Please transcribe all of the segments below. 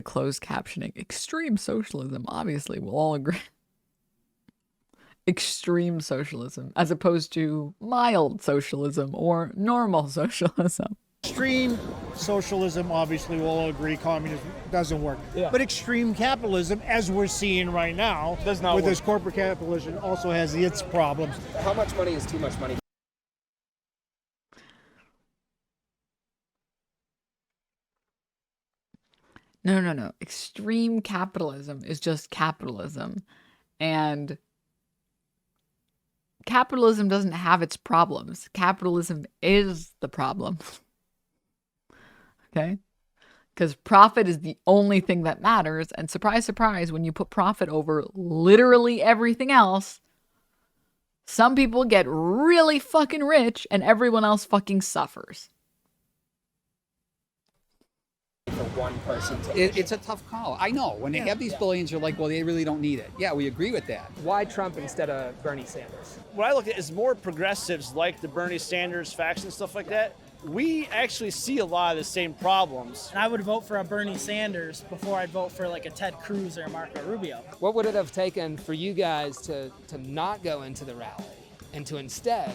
closed captioning. Extreme socialism, obviously, we'll all agree. Extreme socialism, as opposed to mild socialism or normal socialism. Extreme socialism, obviously, we'll all agree communism doesn't work. Yeah. But extreme capitalism, as we're seeing right now, does not with work. This corporate capitalism, also has its problems. How much money is too much money? No. Extreme capitalism is just capitalism. And capitalism doesn't have its problems. Capitalism is the problem. Okay? Because profit is the only thing that matters. And surprise, surprise, when you put profit over literally everything else, some people get really fucking rich and everyone else fucking suffers. For one person it's a tough call. I know. When they have these billions, you're like, well, they really don't need it. Yeah, we agree with that. Why Trump instead of Bernie Sanders? What I look at is more progressives like the Bernie Sanders faction, stuff like that. We actually see a lot of the same problems. And I would vote for a Bernie Sanders before I'd vote for like a Ted Cruz or a Marco Rubio. What would it have taken for you guys to not go into the rally and to instead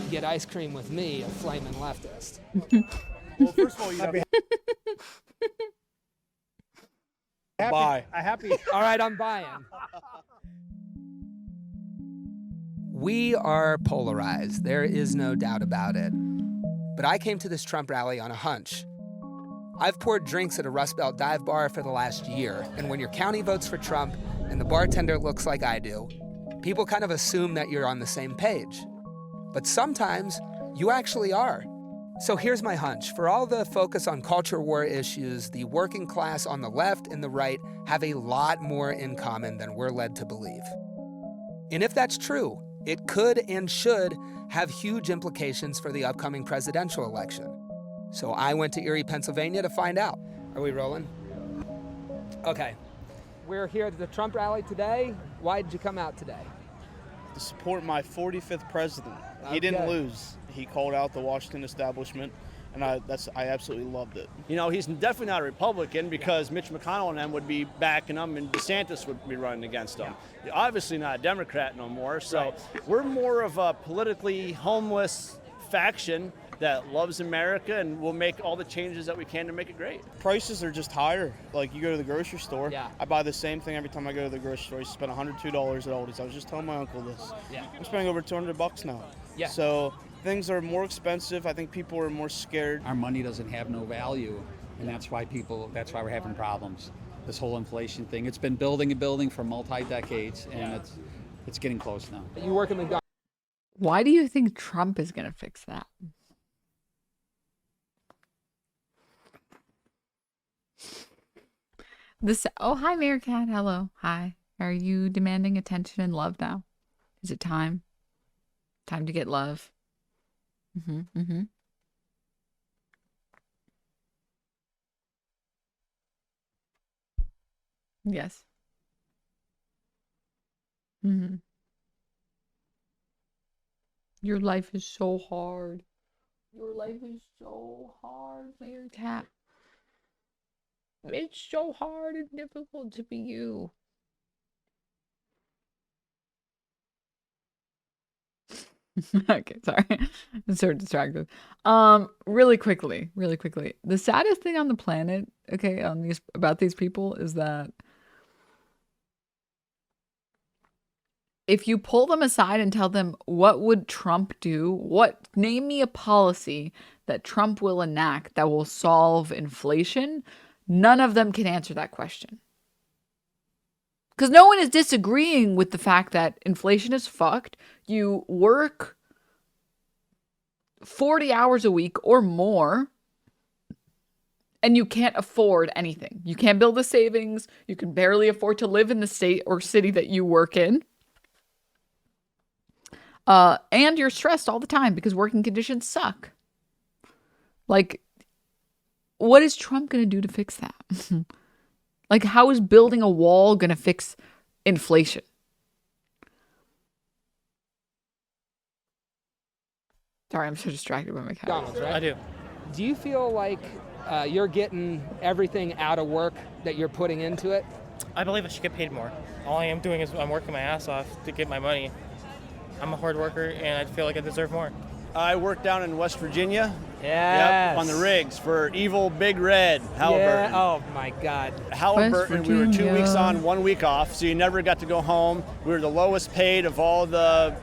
get ice cream with me, a flaming leftist? Well, first of all, you have Bye. All right, I'm buying. We are polarized. There is no doubt about it. But I came to this Trump rally on a hunch. I've poured drinks at a Rust Belt dive bar for the last year, and when your county votes for Trump and the bartender looks like I do, people kind of assume that you're on the same page. But sometimes you actually are. So here's my hunch. For all the focus on culture war issues, the working class on the left and the right have a lot more in common than we're led to believe. And if that's true, it could and should have huge implications for the upcoming presidential election. So I went to Erie, Pennsylvania to find out. Are we rolling? Okay. We're here at the Trump rally today. Why did you come out today? To support my 45th president. He didn't lose. He called out the Washington establishment, and I absolutely loved it. You know, he's definitely not a Republican because Mitch McConnell and them would be backing him, and DeSantis would be running against him. Yeah. Obviously not a Democrat no more, so we're more of a politically homeless faction that loves America and will make all the changes that we can to make it great. Prices are just higher. Like, you go to the grocery store, I buy the same thing every time I go to the grocery store. I spend $102 at Aldi's. I was just telling my uncle this. Yeah. I'm spending over $200 now. Yeah. So things are more expensive. I think people are more scared. Our money doesn't have no value, and that's why we're having problems. This whole inflation thing, it's been building and building for multi-decades, and it's getting close now. You work in McDonald's. Why do you think Trump is going to fix that? Oh, hi, Meerkat. Hello. Hi. Are you demanding attention and love now? Is it time? Time to get love. Yes. Your life is so hard. Your life is so hard, Meerkat. It's so hard and difficult to be you. Okay, sorry. I'm so distracted. Really quickly. The saddest thing on the planet, okay, about these people is that if you pull them aside and tell them what would Trump do, name me a policy that Trump will enact that will solve inflation, none of them can answer that question. Because no one is disagreeing with the fact that inflation is fucked. You work 40 hours a week or more, and you can't afford anything. You can't build a savings. You can barely afford to live in the state or city that you work in. And you're stressed all the time because working conditions suck. Like, what is Trump going to do to fix that? Like, how is building a wall going to fix inflation? Sorry, I'm so distracted by my cat. McDonald's, right? I do. Do you feel like you're getting everything out of work that you're putting into it? I believe I should get paid more. All I am doing is I'm working my ass off to get my money. I'm a hard worker, and I feel like I deserve more. I work down in West Virginia. Yes. Yep, on the rigs for evil Big Red, Halliburton. Yeah. Oh, my God. Halliburton, we were 2 weeks on, 1 week off, so you never got to go home. We were the lowest paid of all the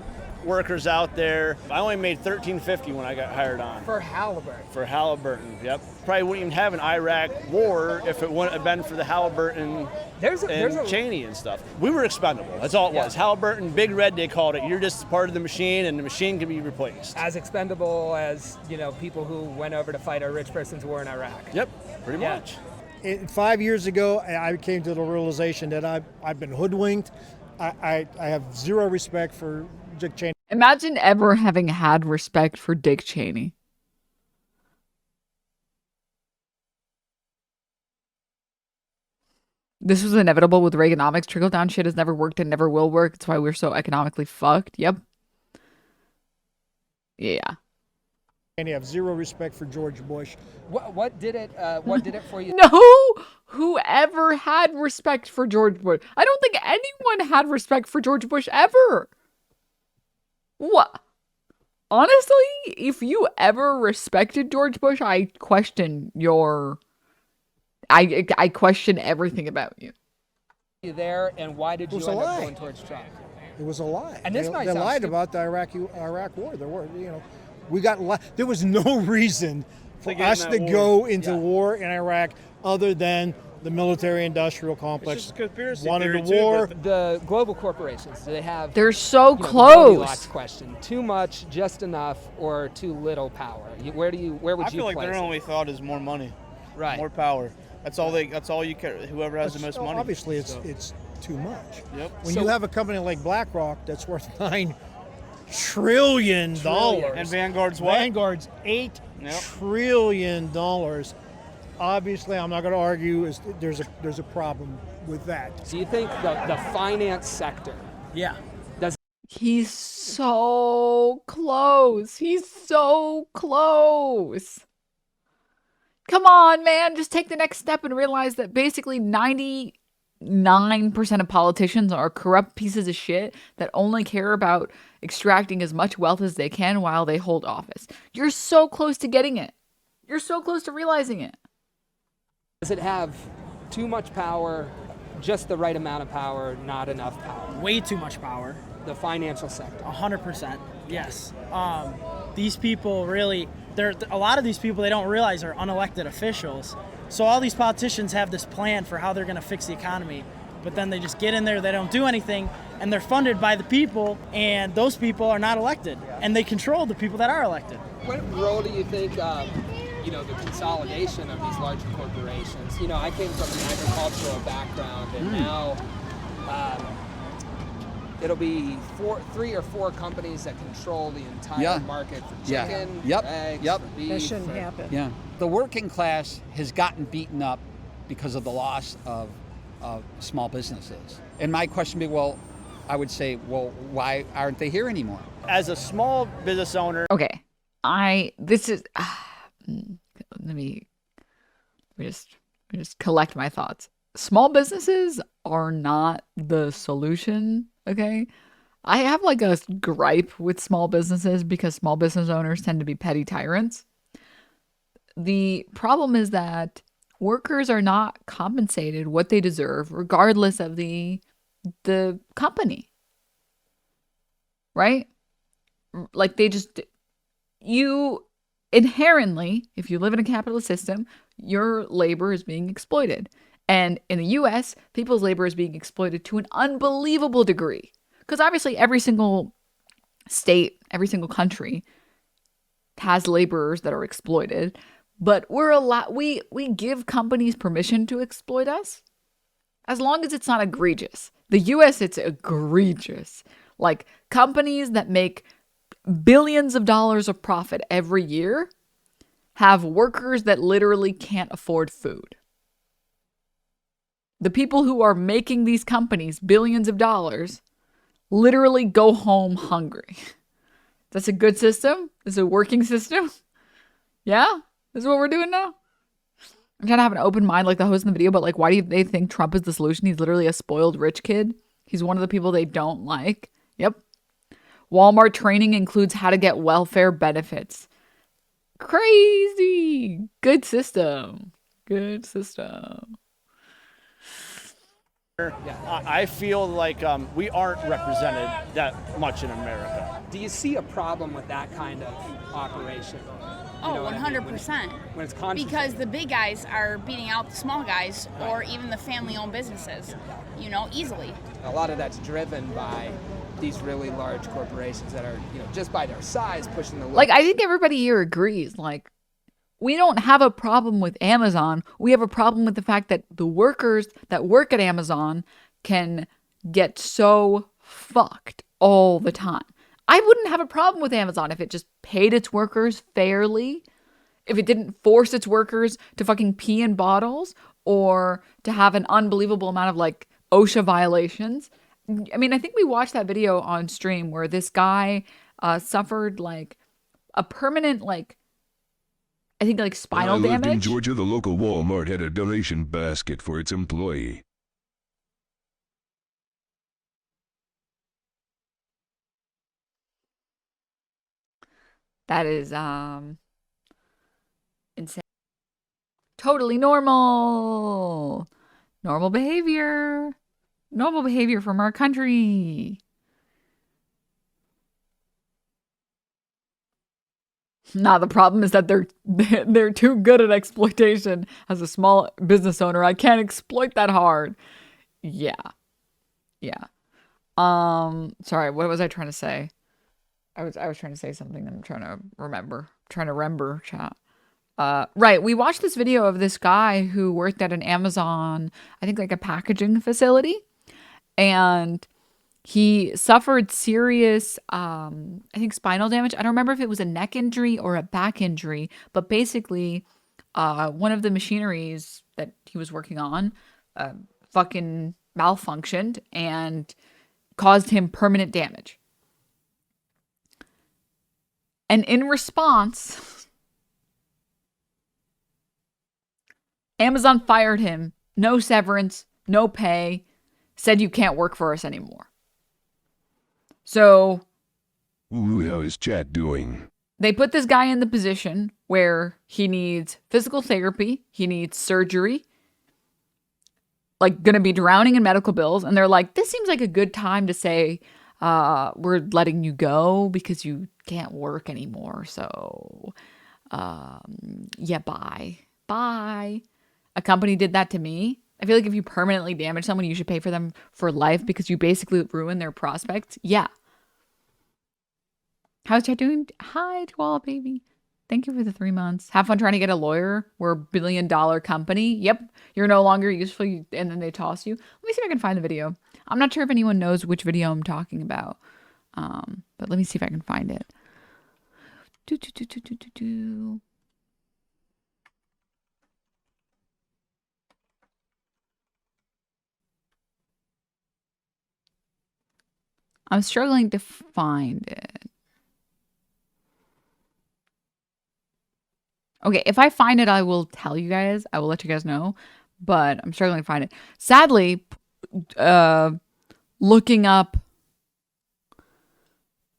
workers out there. I only made $13.50 when I got hired on. For Halliburton. For Halliburton, yep. Probably wouldn't even have an Iraq war if it wouldn't have been for the Halliburton and Cheney and stuff. We were expendable. That's all it was. Halliburton, Big Red, they called it. You're just part of the machine, and the machine can be replaced. As expendable as, people who went over to fight a rich person's war in Iraq. Yep, pretty much. 5 years ago, I came to the realization that I've been hoodwinked. I have zero respect for Dick Cheney. Imagine ever having had respect for Dick Cheney. This was inevitable with Reaganomics. Trickle-down shit has never worked and never will work. That's why we're so economically fucked. Yep. Yeah. And you have zero respect for George Bush. What did it for you? No! Whoever had respect for George Bush. I don't think anyone had respect for George Bush ever. What? Honestly, if you ever respected George Bush, I question your... I question everything about you. You there, and why did you end up going towards Trump? It was a lie. And this they lied about the Iraq war. There was no reason for us to go into war in Iraq other than the military-industrial complex. It's just a conspiracy wanted theory a war. too, The global corporations, do they have... They're so the close. Goldilocks question. Too much, just enough, or too little power? Where would you place it? I feel like their only thought is more money. Right. More power. That's all you care. Whoever has the most money. Obviously, it's too much. Yep. When you have a company like BlackRock that's worth $9 trillion, And Vanguard's what? Vanguard's $8 trillion. Obviously, I'm not going to argue. There's a problem with that. Do you think the finance sector? Yeah. He's so close. He's so close. Come on, man. Just take the next step and realize that basically 99% of politicians are corrupt pieces of shit that only care about extracting as much wealth as they can while they hold office. You're so close to getting it. You're so close to realizing it. Does it have too much power, just the right amount of power, not enough power? Way too much power. The financial sector. 100%. Yes. These people really, a lot of these people they don't realize are unelected officials. So all these politicians have this plan for how they're going to fix the economy, but then they just get in there, they don't do anything, and they're funded by the people, and those people are not elected, and they control the people that are elected. What role do you think, the consolidation of these larger corporations? I came from an agricultural background, and now it'll be 3 or 4 companies that control the entire market for chicken, for eggs, for beef. That shouldn't happen. Yeah. The working class has gotten beaten up because of the loss of small businesses. And my question would be, I would say, why aren't they here anymore? As a small business owner. Okay. Let me just collect my thoughts. Small businesses are not the solution, okay? I have like a gripe with small businesses because small business owners tend to be petty tyrants. The problem is that workers are not compensated what they deserve regardless of the company. Right? Like you inherently, if you live in a capitalist system, your labor is being exploited. And in the US, people's labor is being exploited to an unbelievable degree. Because obviously every single state, every single country has laborers that are exploited. But we give companies permission to exploit us as long as it's not egregious. The US, it's egregious. Like companies that make billions of dollars of profit every year have workers that literally can't afford food. The people who are making these companies billions of dollars literally go home hungry. That's a good system? It's a working system? Yeah? This is what we're doing now? I'm trying to have an open mind like the host in the video, but like, why do they think Trump is the solution? He's literally a spoiled rich kid. He's one of the people they don't like. Yep. Walmart training includes how to get welfare benefits. Crazy. Good system. Good system. I feel like we aren't represented that much in America. Do you see a problem with that kind of operation? Oh, 100%. When it's concentrated. Because the big guys are beating out the small guys or even the family-owned businesses, easily. A lot of that's driven by these really large corporations that are, just by their size pushing the... Like, I think everybody here agrees, like, we don't have a problem with Amazon. We have a problem with the fact that the workers that work at Amazon can get so fucked all the time. I wouldn't have a problem with Amazon if it just paid its workers fairly, if it didn't force its workers to fucking pee in bottles or to have an unbelievable amount of like OSHA violations. I mean, I think we watched that video on stream where this guy suffered like a permanent like, I think like spinal when I lived damage. in Georgia, the local Walmart had a donation basket for its employee. That is insane. Totally normal. Normal behavior. Normal behavior from our country. Nah, the problem is that they're too good at exploitation. As a small business owner, I can't exploit that hard. Yeah. Yeah. Sorry, what was I trying to say? I was trying to say something. I'm trying to remember. Chat. Right. We watched this video of this guy who worked at an Amazon, I think like a packaging facility, and he suffered serious, I think spinal damage. I don't remember if it was a neck injury or a back injury, but basically, one of the machineries that he was working on, fucking malfunctioned and caused him permanent damage. And in response, Amazon fired him. No severance, no pay, said you can't work for us anymore. So, Ooh, how is chat doing? They put this guy in the position where he needs physical therapy, he needs surgery, like gonna be drowning in medical bills. And they're like, this seems like a good time to say, we're letting you go because you can't work anymore. So, yeah, bye. A company did that to me. I feel like if you permanently damage someone, you should pay for them for life because you basically ruin their prospects. Yeah. How's chat doing? Hi to all, baby. Thank you for the 3 months. Have fun trying to get a lawyer. We're a $1 billion company. Yep. You're no longer useful. And then they toss you. Let me see if I can find the video. I'm not sure if anyone knows which video I'm talking about. But let me see if I can find it. I'm struggling to find it. Okay, if I find it, I will tell you guys. I will let you guys know. But I'm struggling to find it. Sadly, looking up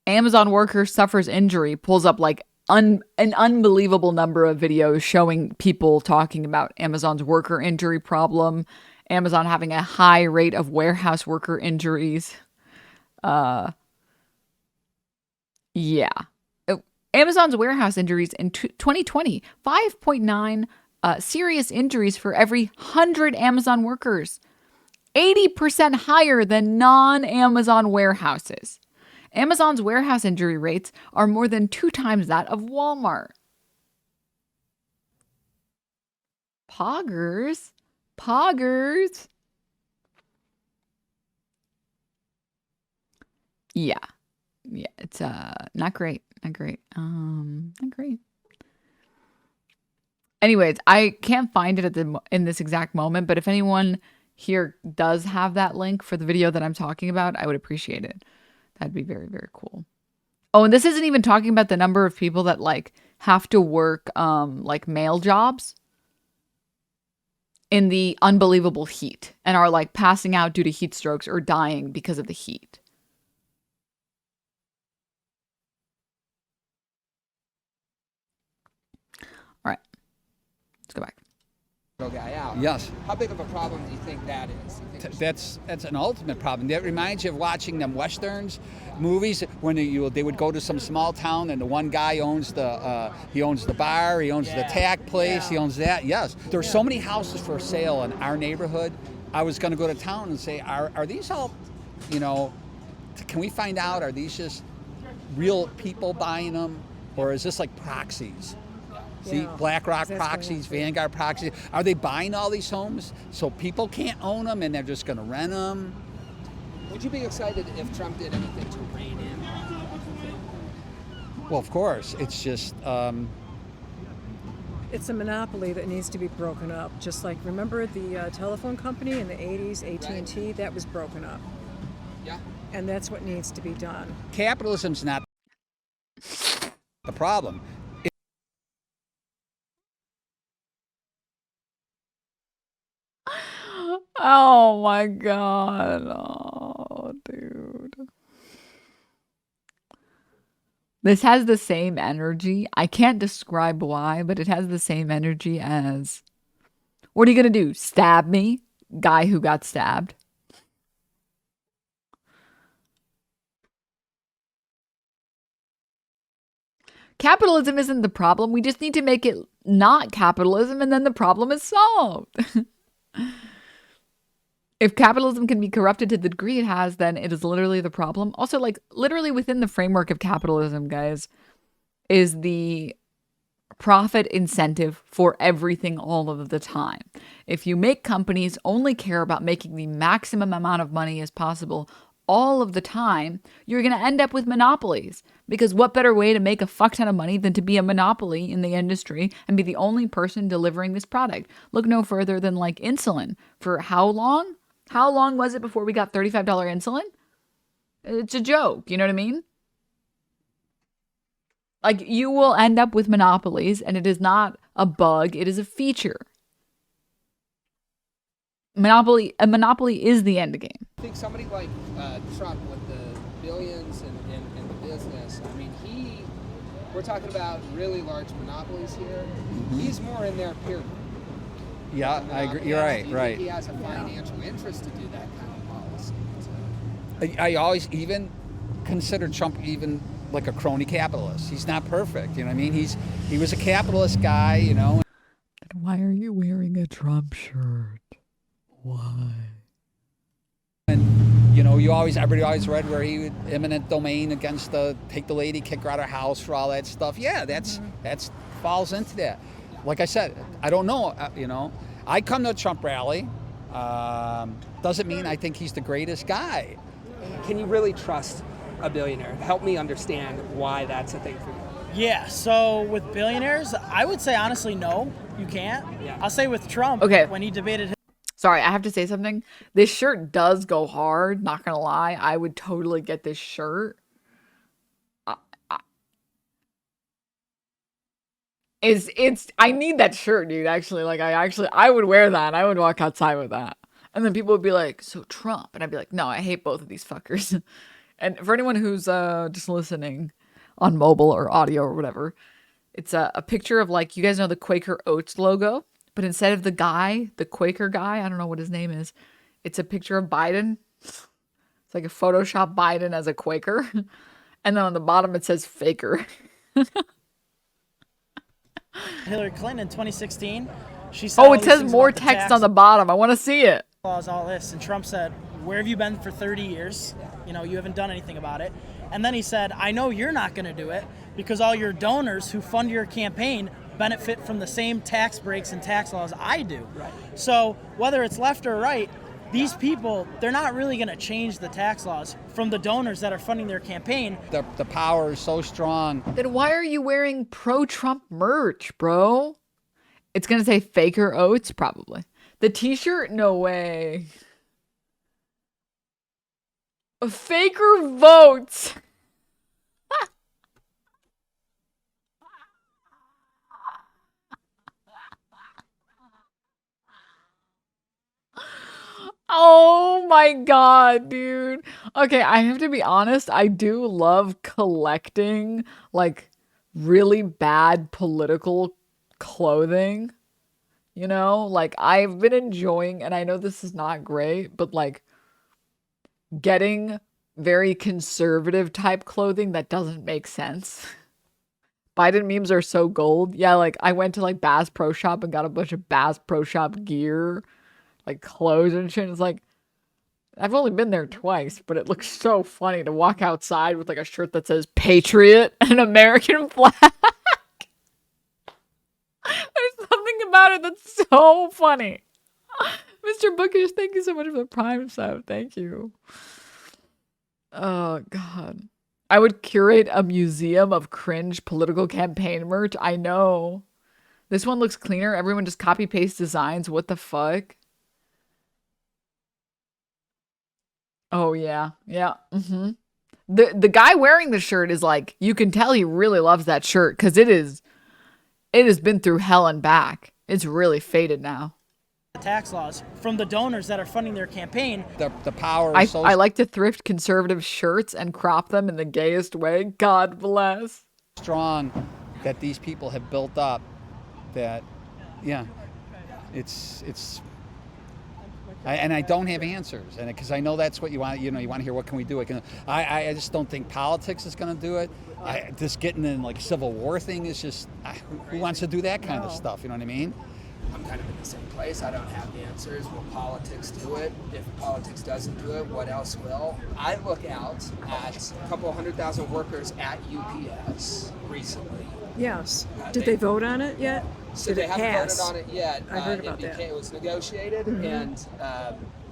Amazon worker suffers injury pulls up like an unbelievable number of videos showing people talking about Amazon's worker injury problem, Amazon having a high rate of warehouse worker injuries. Yeah. Amazon's warehouse injuries in 2020, 5.9 serious injuries for every 100 Amazon workers, 80% higher than non-Amazon warehouses. Amazon's warehouse injury rates are more than 2 times that of Walmart. Poggers. Yeah, it's not great. Not great. Anyways, I can't find it in this exact moment, but if anyone here does have that link for the video that I'm talking about, I would appreciate it. That'd be very, very cool. Oh, and this isn't even talking about the number of people that like have to work like male jobs. in the unbelievable heat and are like passing out due to heat strokes or dying because of the heat. All right, let's go back. Guy out. Yes. How big of a problem do you think that is? That's an ultimate problem. That reminds you of watching them westerns, movies when they would go to some small town and the one guy owns the bar, he owns the tack place, he owns that. Yes, there's so many houses for sale in our neighborhood. I was going to go to town and say, are these all, can we find out? Are these just real people buying them, or is this like proxies? See, BlackRock proxies, Vanguard proxies. Are they buying all these homes so people can't own them and they're just going to rent them? Would you be excited if Trump did anything to rein in? Well, of course. It's just... It's a monopoly that needs to be broken up. Just like, remember the telephone company in the 80s, AT&T? Right. That was broken up. Yeah. And that's what needs to be done. Capitalism's not the problem. Oh my God. Oh, dude. This has the same energy. I can't describe why, but it has the same energy as, what are you going to do? Stab me? Guy who got stabbed. Capitalism isn't the problem. We just need to make it not capitalism, and then the problem is solved. If capitalism can be corrupted to the degree it has, then it is literally the problem. Also, like, literally within the framework of capitalism, guys, is the profit incentive for everything all of the time. If you make companies only care about making the maximum amount of money as possible all of the time, you're going to end up with monopolies. Because what better way to make a fuck ton of money than to be a monopoly in the industry and be the only person delivering this product? Look no further than like insulin. For how long? How long was it before we got $35 insulin? It's a joke, you know what I mean? Like, you will end up with monopolies, and it is not a bug, it is a feature. A monopoly is the end game. I think somebody like Trump with the billions and the business, I mean, we're talking about really large monopolies here. Mm-hmm. He's more in their peer group. Yeah, I agree. You're right, right. He has a financial interest to do that kind of policy. So. I always even consider Trump even like a crony capitalist. He's not perfect, you know what I mean? He was a capitalist guy, you know. Then why are you wearing a Trump shirt? Why? And everybody always read where he would eminent domain against take the lady, kick her out of her house for all that stuff. Yeah, that's falls into that. Like I said, I don't know, I come to a Trump rally. Doesn't mean I think he's the greatest guy. Can you really trust a billionaire? Help me understand why that's a thing for you. Yeah, so with billionaires, I would say honestly, no, you can't. Yeah. I'll say with Trump, okay, when he debated... Sorry, I have to say something. This shirt does go hard, not gonna lie. I would totally get this shirt. I need that shirt, dude, actually. Like, I would wear that. I would walk outside with that. And then people would be like, so Trump. And I'd be like, no, I hate both of these fuckers. And for anyone who's just listening on mobile or audio or whatever, it's a picture of, like, you guys know the Quaker Oats logo? But instead of the guy, the Quaker guy, I don't know what his name is, it's a picture of Biden. It's like a Photoshop Biden as a Quaker. And then on the bottom it says faker. Hillary Clinton in 2016, she said, it says more text on the bottom. I want to see it. All this, and Trump said, where have you been for 30 years? You haven't done anything about it. And then he said, I know you're not going to do it because all your donors who fund your campaign benefit from the same tax breaks and tax laws I do. Right. So whether it's left or right, these people, they're not really going to change the tax laws from the donors that are funding their campaign. The power is so strong. Then why are you wearing pro-Trump merch, bro? It's going to say Faker Oats, probably. The t-shirt? No way. Faker votes. Oh my God, dude. Okay, I have to be honest. I do love collecting like really bad political clothing. You know, like I've been enjoying, and I know this is not great, but like getting very conservative type clothing that doesn't make sense. Biden memes are so gold. Yeah, like I went to like Bass Pro Shop and got a bunch of Bass Pro Shop gear, like clothes and shit. It's like I've only been there twice, but it looks so funny to walk outside with like a shirt that says Patriot and an American flag. There's something about it that's so funny. Mr. Bookish, thank you so much for the Prime sub. Thank you. Oh, God. I would curate a museum of cringe political campaign merch. I know. This one looks cleaner. Everyone just copy paste designs. What the fuck? Oh, yeah. Yeah. Mm-hmm. The guy wearing the shirt is like, you can tell he really loves that shirt because it has been through hell and back. It's really faded now. Tax laws from the donors that are funding their campaign. The power I is so like to thrift conservative shirts and crop them in the gayest way. God bless. strong that these people have built up that, yeah, and I don't have answers, and because I know that's what you want. You want to hear what can we do. I just don't think politics is going to do it. Just getting in like Civil War thing is just who wants to do that kind of stuff? You know what I mean? I'm kind of in the same place. I don't have the answers. Will politics do it? If politics doesn't do it, what else will? I look out at a couple 100,000 workers at UPS recently. Yes. Did they vote on it yet? So Did they it haven't pass? voted on it yet. I heard about that. It was negotiated, and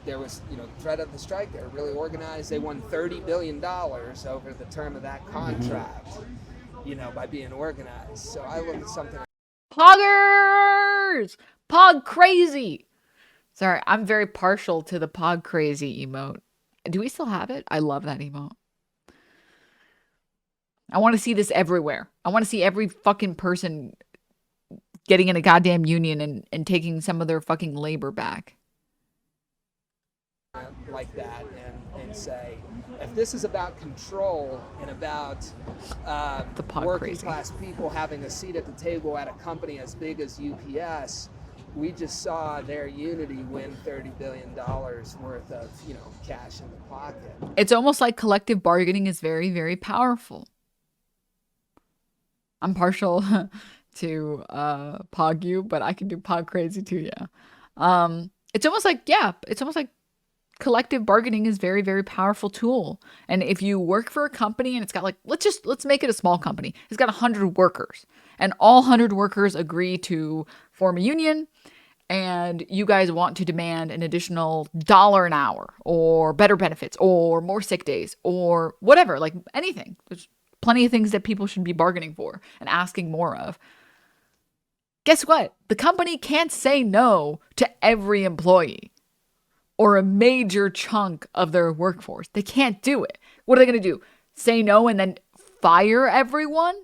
there was, threat of the strike. They were really organized. They won $30 billion over the term of that contract, by being organized. So I look at something. Poggers! Pog crazy! Sorry, I'm very partial to the pog crazy emote. Do we still have it? I love that emote. I want to see this everywhere. I want to see every fucking person getting in a goddamn union and taking some of their fucking labor back. Like that and say, if this is about control and about working class people having a seat at the table at a company as big as UPS, we just saw their unity win $30 billion worth of cash in the pocket. It's almost like collective bargaining is very, very powerful. I'm partial to pog you, but I can do pog crazy too. Yeah. It's almost like collective bargaining is very, very powerful tool. And if you work for a company and it's got let's make it a small company. It's got 100 workers and all 100 workers agree to form a union, and you guys want to demand an additional $1 an hour or better benefits or more sick days or whatever, like anything. There's plenty of things that people should be bargaining for and asking more of. Guess what? The company can't say no to every employee or a major chunk of their workforce. They can't do it. What are they going to do? Say no and then fire everyone?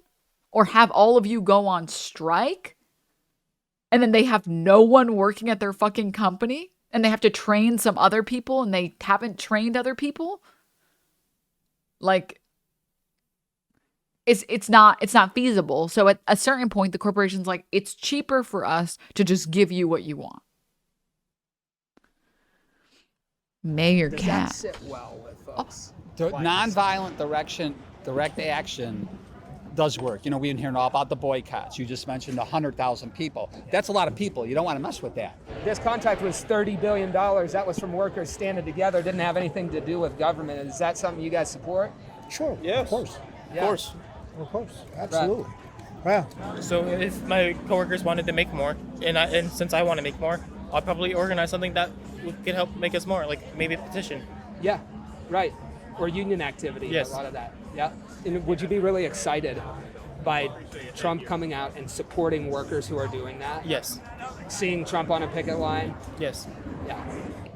Or have all of you go on strike? And then they have no one working at their fucking company? And they have to train some other people and they haven't trained other people? Like, it's not feasible. So at a certain point, the corporation's like, it's cheaper for us to just give you what you want. Mayor Does Cat. that sit well with folks? Nonviolent direct action does work. We've been hearing all about the boycotts. You just mentioned 100,000 people. That's a lot of people. You don't want to mess with that. This contract was $30 billion. That was from workers standing together. Didn't have anything to do with government. Is that something you guys support? Sure. Yes. Of course. Yeah. Of course. Of course. Absolutely. Yeah. So if my coworkers wanted to make more, and since I want to make more, I'll probably organize something that could help make us more, like maybe a petition. Yeah, right. Or union activity. Yes. A lot of that. Yeah. And would you be really excited by Trump coming out and supporting workers who are doing that? Yes. Seeing Trump on a picket line? Yes. Yeah.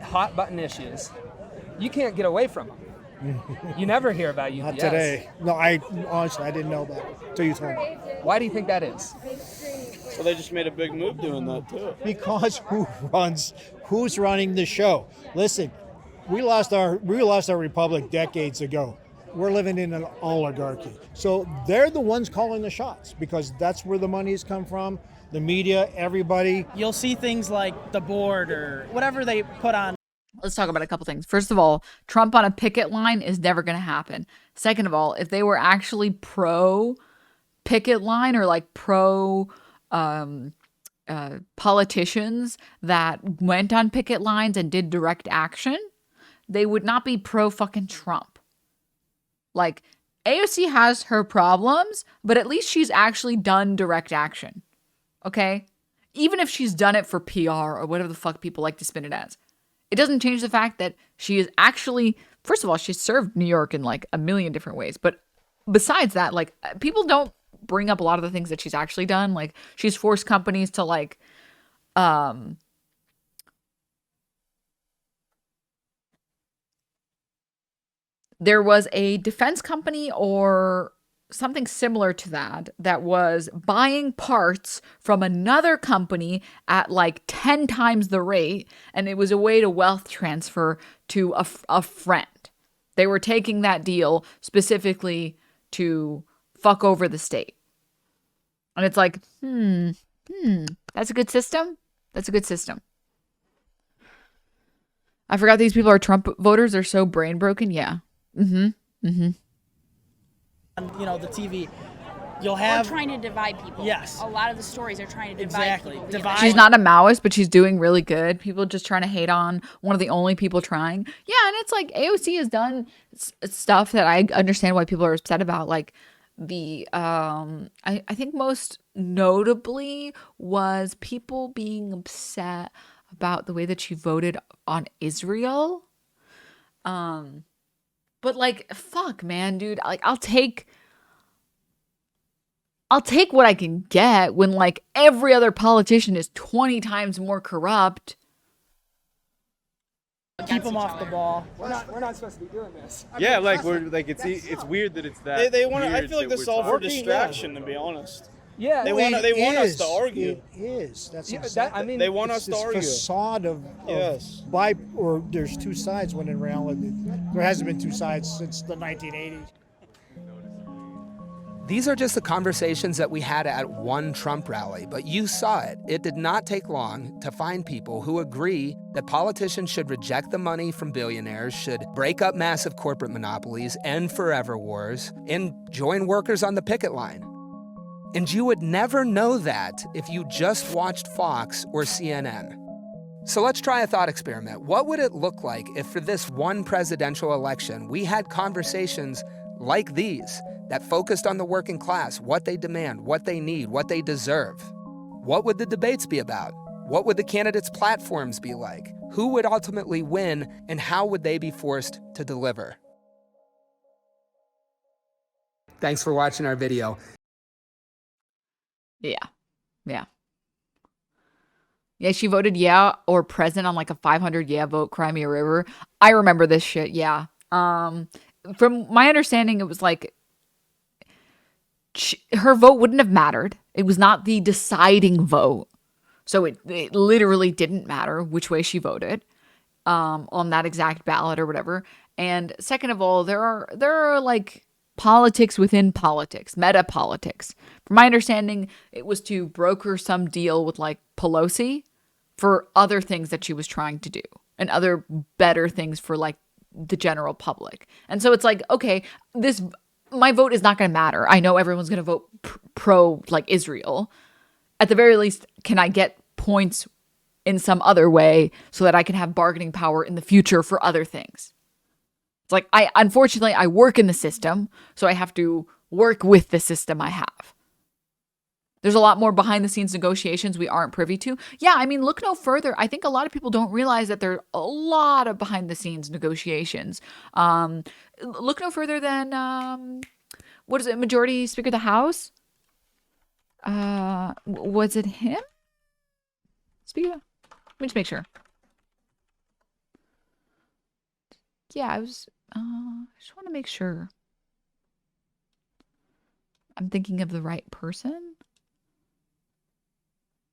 Hot button issues. You can't get away from them. You never hear about UPS. Not today. No, honestly, I didn't know about it until you told me. Why do you think that is? So they just made a big move doing that too. Because who runs who's running the show. Listen, we lost our republic decades ago. We're living in an oligarchy. So they're the ones calling the shots because that's where the money's come from. The media, everybody. You'll see things like the board or whatever they put on. Let's talk about a couple things. First of all, Trump on a picket line is never going to happen. Second of all, if they were actually pro picket line or like pro politicians that went on picket lines and did direct action, they would not be pro fucking Trump. Like, AOC has her problems, but at least she's actually done direct action. Okay? Even if she's done it for PR or whatever the fuck people like to spin it as. It doesn't change the fact that she is actually, first of all, she's served New York in like a million different ways. But besides that, like, people don't bring up a lot of the things that she's actually done. Like, she's forced companies to like, there was a defense company or something similar to that that was buying parts from another company at like 10 times the rate. And it was a way to wealth transfer to a friend. They were taking that deal specifically to fuck over the state. And it's like, that's a good system. That's a good system. I forgot these people are Trump voters. They're so brain broken. Yeah. You know, the TV, you'll have... Or trying to divide people. Yes. A lot of the stories are trying to divide people. Divide. She's not a Maoist, but she's doing really good. People just trying to hate on one of the only people trying. Yeah, and it's like AOC has done stuff that I understand why people are upset about. Like the, I think most notably was people being upset about the way that she voted on Israel. But like, fuck, man, dude. Like, I'll take what I can get when like every other politician is 20 times more corrupt. Keep them off the ball. We're not supposed to be doing this. Yeah, like we're like it's weird that it's that. They want. I weird feel like that this is we're all for talking. distraction, to be honest. Yeah, They want us to argue. It is. That's Yeah, exactly. I mean, They want us It's to this argue. facade of Yes. or there's two sides when in reality there hasn't been two sides since the 1980s. These are just the conversations that we had at one Trump rally, but you saw it. It did not take long to find people who agree that politicians should reject the money from billionaires, should break up massive corporate monopolies, end forever wars, and join workers on the picket line. And you would never know that if you just watched Fox or CNN. So let's try a thought experiment. What would it look like if for this one presidential election, we had conversations like these that focused on the working class, what they demand, what they need, what they deserve? What would the debates be about? What would the candidates' platforms be like? Who would ultimately win, and how would they be forced to deliver? Thanks for watching our video. Yeah, she voted yeah or present on like a 500 yeah vote, Cry Me a River. I remember this shit, yeah. From my understanding, it was like her vote wouldn't have mattered. It was not the deciding vote. So it literally didn't matter which way she voted on that exact ballot or whatever. And second of all, there are like politics within politics, meta politics. From my understanding, it was to broker some deal with like Pelosi for other things that she was trying to do and other better things for like the general public. And so it's like, okay, my vote is not going to matter. I know everyone's going to vote pro like Israel. At the very least, can I get points in some other way so that I can have bargaining power in the future for other things? It's like, unfortunately, I work in the system, so I have to work with the system I have. There's a lot more behind the scenes negotiations we aren't privy to. Yeah, I mean, look no further. I think a lot of people don't realize that there are a lot of behind the scenes negotiations. Look no further than, what is it, Majority Speaker of the House? Was it him? Speaker? Let me just make sure. Yeah, I just want to make sure I'm thinking of the right person.